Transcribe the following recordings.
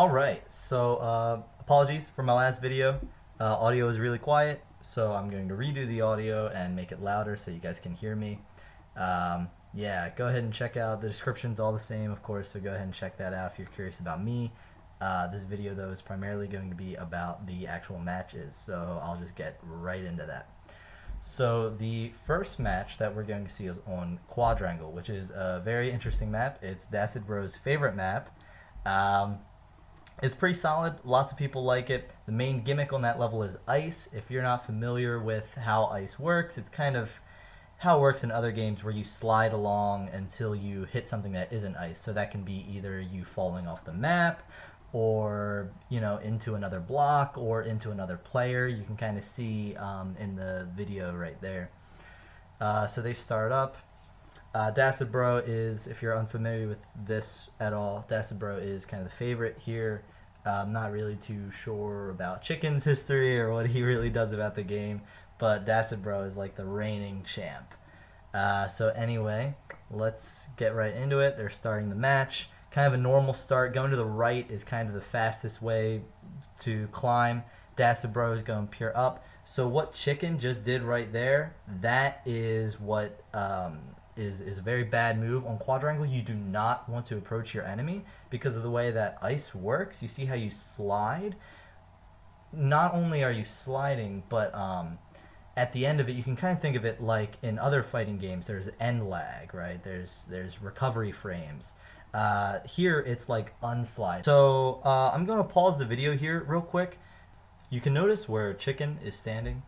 Alright, so apologies for my last video. Audio is really quiet, so I'm going to redo the audio and make it louder so you guys can hear me. Yeah, go ahead and check out, the description's all the same, of course, so go ahead and check that out if you're curious about me. This video, though, is primarily going to be about the actual matches, so I'll just get right into that. So the first match that we're going to see is on Quadrangle, which is a very interesting map. It's Dacidbro's favorite map. It's pretty solid. Lots of people like it. The main gimmick on that level is ice. If you're not familiar with how ice works, it's kind of how it works in other games where you slide along until you hit something that isn't ice. So that can be either you falling off the map or, you know, into another block or into another player. You can kind of see in the video right there. So they start up. Dacidbro is, if you're unfamiliar with this at all, Dacidbro is kind of the favorite here. I'm not really too sure about Chicken's history or what he really does about the game, but Dacidbro is like the reigning champ. So anyway, let's get right into it. They're starting the match. Kind of a normal start. Going to the right is kind of the fastest way to climb. Dacidbro is going pure up. So what Chicken just did right there, that is what is a very bad move. On Quadrangle, you do not want to approach your enemy because of the way that ice works. You see how you slide? Not only are you sliding, but at the end of it, you can kind of think of it like in other fighting games, there's end lag, right? There's recovery frames. Here, it's like unslide. So I'm going to pause the video here real quick. You can notice where Chicken is standing.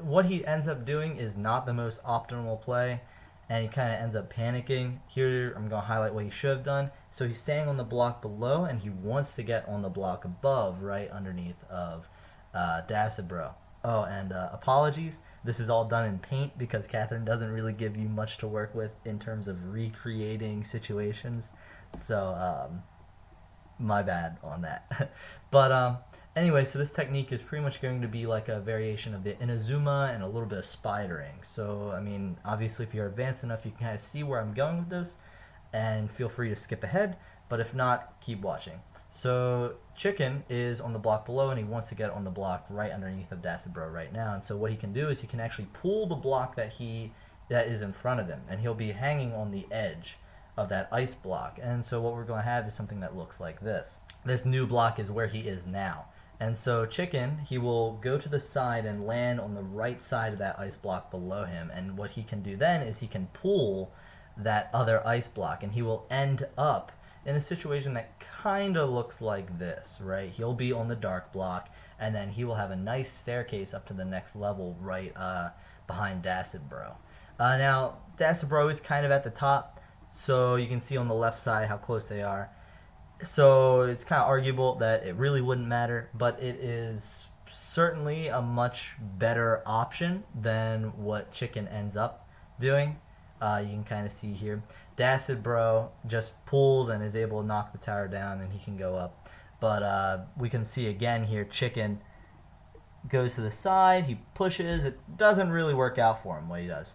What he ends up doing is not the most optimal play, and he kind of ends up panicking. Here, I'm going to highlight what he should have done. So he's staying on the block below, and he wants to get on the block above, right underneath of Dacidbro. Oh, and apologies. This is all done in paint because Catherine doesn't really give you much to work with in terms of recreating situations. So, my bad on that. But anyway, so this technique is pretty much going to be like a variation of the Inazuma and a little bit of spidering. So, I mean, obviously if you're advanced enough, you can kind of see where I'm going with this, and feel free to skip ahead, but if not, keep watching. So Chicken is on the block below, and he wants to get on the block right underneath of Dacidbro right now. And so what he can do is he can actually pull the block that is in front of him, and he'll be hanging on the edge of that ice block. And so what we're going to have is something that looks like this. This new block is where he is now. And so Chicken, he will go to the side and land on the right side of that ice block below him. And what he can do then is he can pull that other ice block, and he will end up in a situation that kind of looks like this, right? He'll be on the dark block, and then he will have a nice staircase up to the next level right behind Dacidbro. Now, Dacidbro is kind of at the top, so you can see on the left side how close they are. So it's kind of arguable that it really wouldn't matter, but it is certainly a much better option than what Chicken ends up doing. You can kind of see here. Dacidbro just pulls and is able to knock the tower down, and he can go up. But we can see again here, Chicken goes to the side, he pushes. It doesn't really work out for him what he does.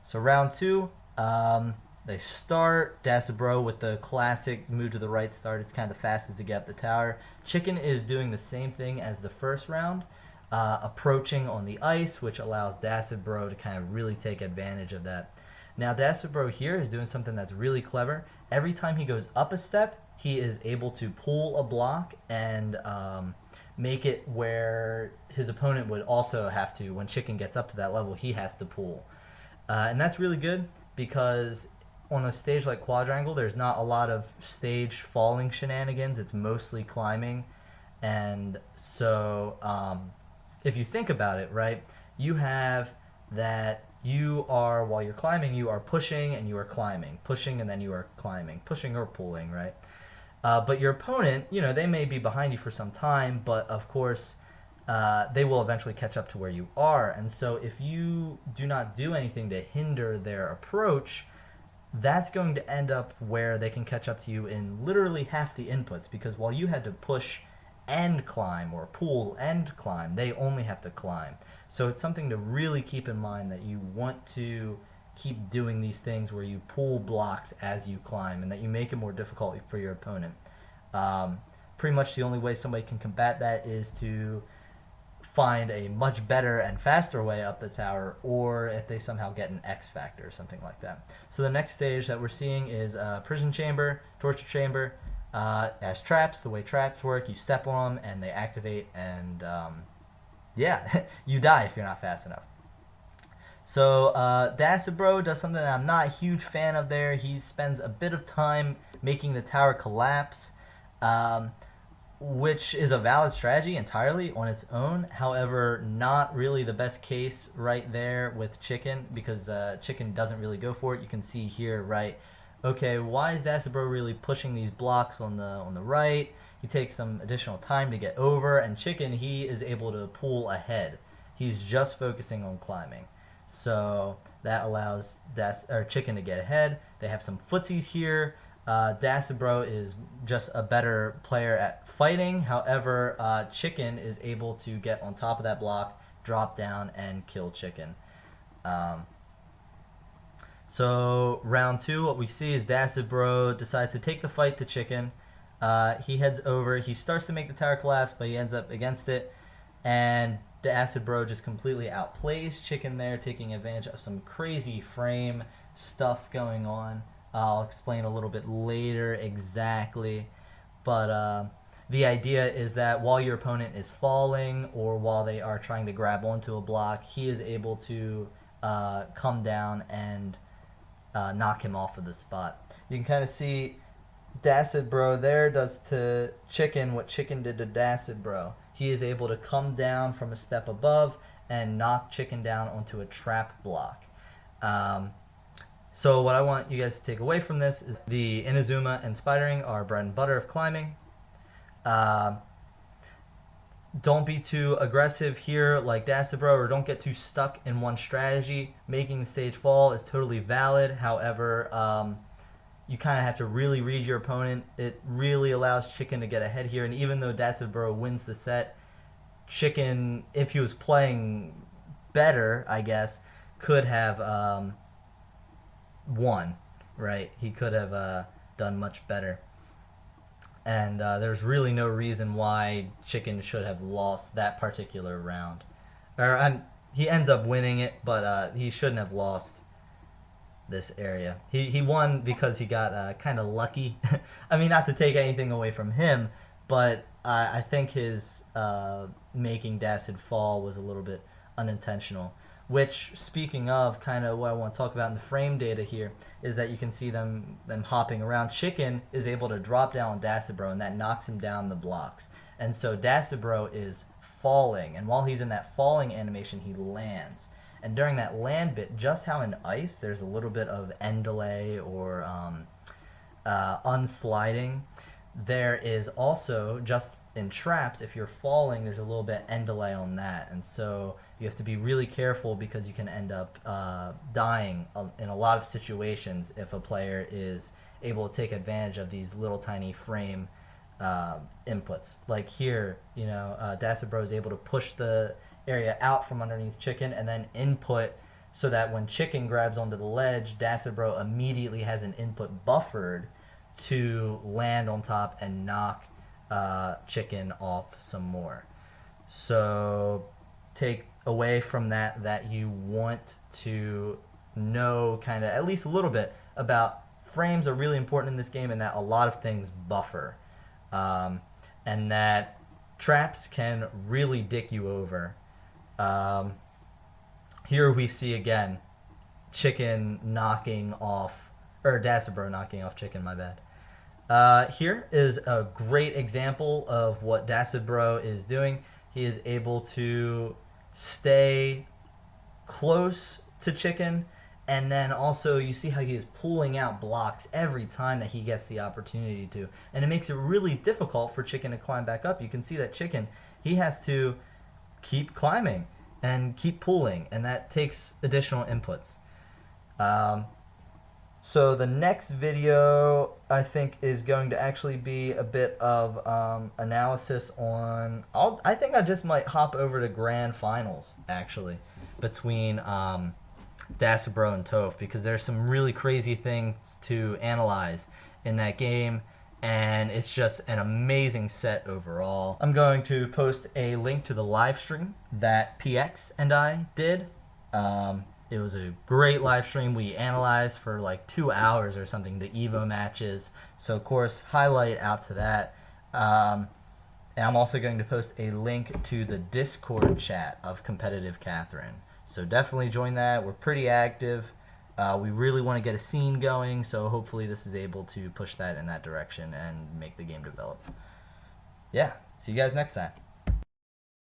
So round two, they start. Dacidbro with the classic move to the right start. It's kind of the fastest to get up the tower. Chicken is doing the same thing as the first round, approaching on the ice, which allows Dacidbro to kind of really take advantage of that. Now Dacidbro here is doing something that's really clever. Every time he goes up a step, he is able to pull a block and make it where his opponent would also have to, when Chicken gets up to that level, he has to pull. And that's really good because on a stage like Quadrangle, there's not a lot of stage falling shenanigans. It's mostly climbing. And so if you think about it, right, you have that you are, while you're climbing, you are pushing and you are climbing. Pushing and then you are climbing. Pushing or pulling, right? But your opponent, you know, they may be behind you for some time, but of course, they will eventually catch up to where you are. And so if you do not do anything to hinder their approach, that's going to end up where they can catch up to you in literally half the inputs, because while you had to push and climb or pull and climb, they only have to climb. So it's something to really keep in mind, that you want to keep doing these things where you pull blocks as you climb, and that you make it more difficult for your opponent. pretty much the only way somebody can combat that is to find a much better and faster way up the tower, or if they somehow get an X factor or something like that. So the next stage that we're seeing is prison chamber, torture chamber. As traps, the way traps work, you step on them and they activate, and yeah, you die if you're not fast enough. So Dacidbro does something that I'm not a huge fan of there. He spends a bit of time making the tower collapse, which is a valid strategy entirely on its own. However, not really the best case right there with Chicken, because Chicken doesn't really go for it. You can see here, right? Okay, why is Dacidbro really pushing these blocks on the right? He takes some additional time to get over, and Chicken, he is able to pull ahead. He's just focusing on climbing. So that allows Chicken to get ahead. They have some footsies here. Dacidbro is just a better player at fighting. However, Chicken is able to get on top of that block, drop down, and kill Chicken. So round 2, what we see is Dacidbro decides to take the fight to Chicken. He heads over. He starts to make the tower collapse, but he ends up against it. And Dacidbro just completely outplays Chicken there, taking advantage of some crazy frame stuff going on. I'll explain a little bit later exactly. But the idea is that while your opponent is falling, or while they are trying to grab onto a block, he is able to come down and knock him off of the spot. You can kind of see Dacidbro there does to Chicken what Chicken did to Dacidbro. He is able to come down from a step above and knock Chicken down onto a trap block. So what I want you guys to take away from this is the Inazuma and Spidering are bread and butter of climbing. Don't be too aggressive here like Dacidbro, or don't get too stuck in one strategy. Making the stage fall is totally valid. However, you kind of have to really read your opponent. It really allows Chicken to get ahead here, and even though Dacidbro wins the set, Chicken, if he was playing better, I guess, could have won, right? He could have done much better. And there's really no reason why Chicken should have lost that particular round. He ends up winning it, but he shouldn't have lost this area. He won because he got kind of lucky. I mean, not to take anything away from him, but I think his making Dacid fall was a little bit unintentional. Which, speaking of, kind of what I want to talk about in the frame data here, is that you can see them hopping around. Chicken is able to drop down on Dacidbro, and that knocks him down the blocks. And so Dacidbro is falling, and while he's in that falling animation, he lands. And during that land bit, just how in ice, there's a little bit of end delay or unsliding. There is also, just in traps, if you're falling, there's a little bit end delay on that. And so you have to be really careful, because you can end up dying in a lot of situations if a player is able to take advantage of these little tiny frame inputs. Like here, you know, Dacidbro is able to push the area out from underneath Chicken and then input, so that when Chicken grabs onto the ledge, Dacidbro immediately has an input buffered to land on top and knock Chicken off some more. So take away from that you want to know kind of at least a little bit about frames are really important in this game, and that a lot of things buffer, and that traps can really dick you over. Here we see again Chicken knocking off, or Dacidbro knocking off Chicken, my bad. Here is a great example of what Dacidbro is doing. He is able to stay close to Chicken, and then also you see how he is pulling out blocks every time that he gets the opportunity to, and it makes it really difficult for Chicken to climb back up. You can see that Chicken, he has to keep climbing and keep pulling, and that takes additional inputs. So the next video, I think, is going to actually be a bit of analysis on... I think I just might hop over to grand finals, actually, between Dacidbro and Toph, because there's some really crazy things to analyze in that game, and it's just an amazing set overall. I'm going to post a link to the live stream that PX and I did. It was a great live stream. We analyzed for like 2 hours or something the Evo matches. So of course, highlight out to that. And I'm also going to post a link to the Discord chat of Competitive Catherine. So definitely join that. We're pretty active. We really want to get a scene going, so hopefully this is able to push that in that direction and make the game develop. Yeah, see you guys next time.